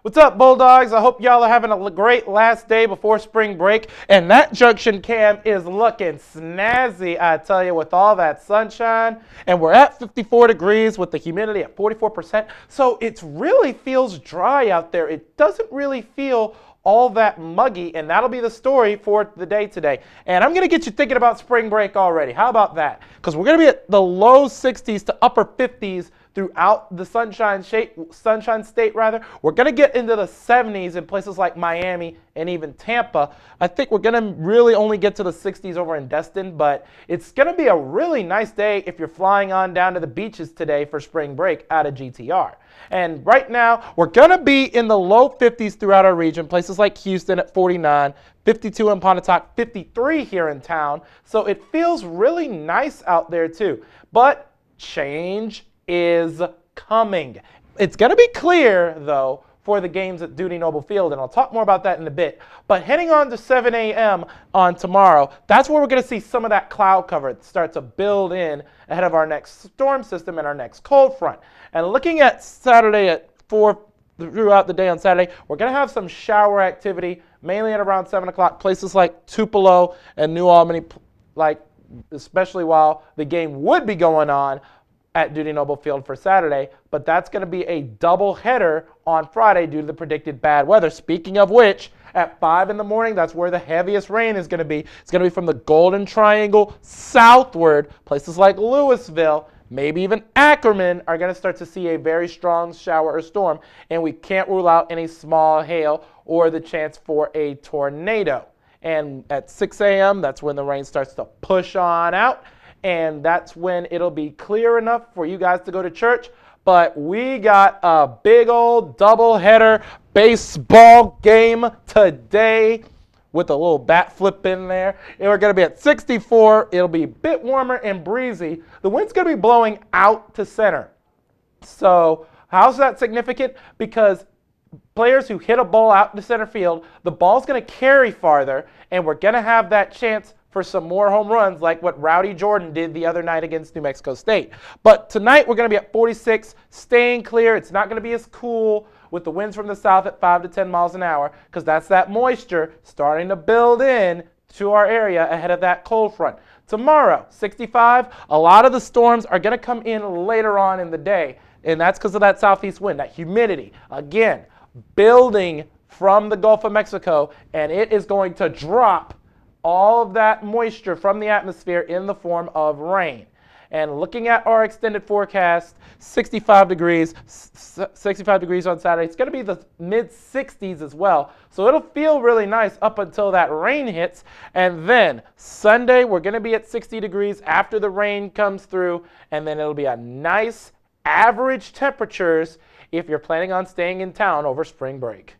What's up, Bulldogs? I hope y'all are having a great last day before spring break. And that junction cam is looking snazzy, I tell you, with all that sunshine. And we're at 54 degrees with the humidity at 44%. So it really feels dry out there. It doesn't really feel all that muggy, and that'll be the story for the day today. And I'm going to get you thinking about spring break already. How about that? Because we're going to be at the low 60s to upper 50s throughout the Sunshine State. We're going to get into the 70s in places like Miami and even Tampa. I think we're going to really only get to the 60s over in Destin, but it's going to be a really nice day if you're flying on down to the beaches today for spring break out of GTR. And right now, we're going to be in the low 50s throughout our region, places like Houston at 49, 52 in Pontotoc, 53 here in town. So it feels really nice out there too. But change is coming. It's going to be clear, though, for the games at Dudy Noble Field, and I'll talk more about that in a bit. But heading on to 7 a.m. on tomorrow, that's where we're going to see some of that cloud cover start to build in ahead of our next storm system and our next cold front. And looking at Saturday at 4 throughout the day on Saturday, we're going to have some shower activity, mainly at around 7 o'clock, places like Tupelo and New Albany, especially while the game would be going on at Dudy Noble Field for Saturday, but that's going to be a double header on Friday due to the predicted bad weather. Speaking of which, at 5 in the morning, that's where the heaviest rain is going to be. It's going to be from the Golden Triangle southward. Places like Louisville, maybe even Ackerman, are going to start to see a very strong shower or storm, and we can't rule out any small hail or the chance for a tornado. And at 6 a.m., that's when the rain starts to push on out. And that's when it'll be clear enough for you guys to go to church. But we got a big old doubleheader baseball game today with a little bat flip in there. And we're going to be at 64. It'll be a bit warmer and breezy. The wind's going to be blowing out to center. So how's that significant? Because players who hit a ball out to center field, the ball's going to carry farther, and we're going to have that chance for some more home runs like what Rowdy Jordan did the other night against New Mexico State. But tonight we're going to be at 46, staying clear. It's not going to be as cool with the winds from the south at 5 to 10 miles an hour because that's that moisture starting to build in to our area ahead of that cold front. Tomorrow, 65, a lot of the storms are going to come in later on in the day, and that's because of that southeast wind, that humidity. Again, building from the Gulf of Mexico, and it is going to drop all of that moisture from the atmosphere in the form of rain. And looking at our extended forecast, 65 degrees on Saturday. It's going to be the mid-60s as well. So it'll feel really nice up until that rain hits. And then Sunday, we're going to be at 60 degrees after the rain comes through. And then it'll be a nice average temperatures if you're planning on staying in town over spring break.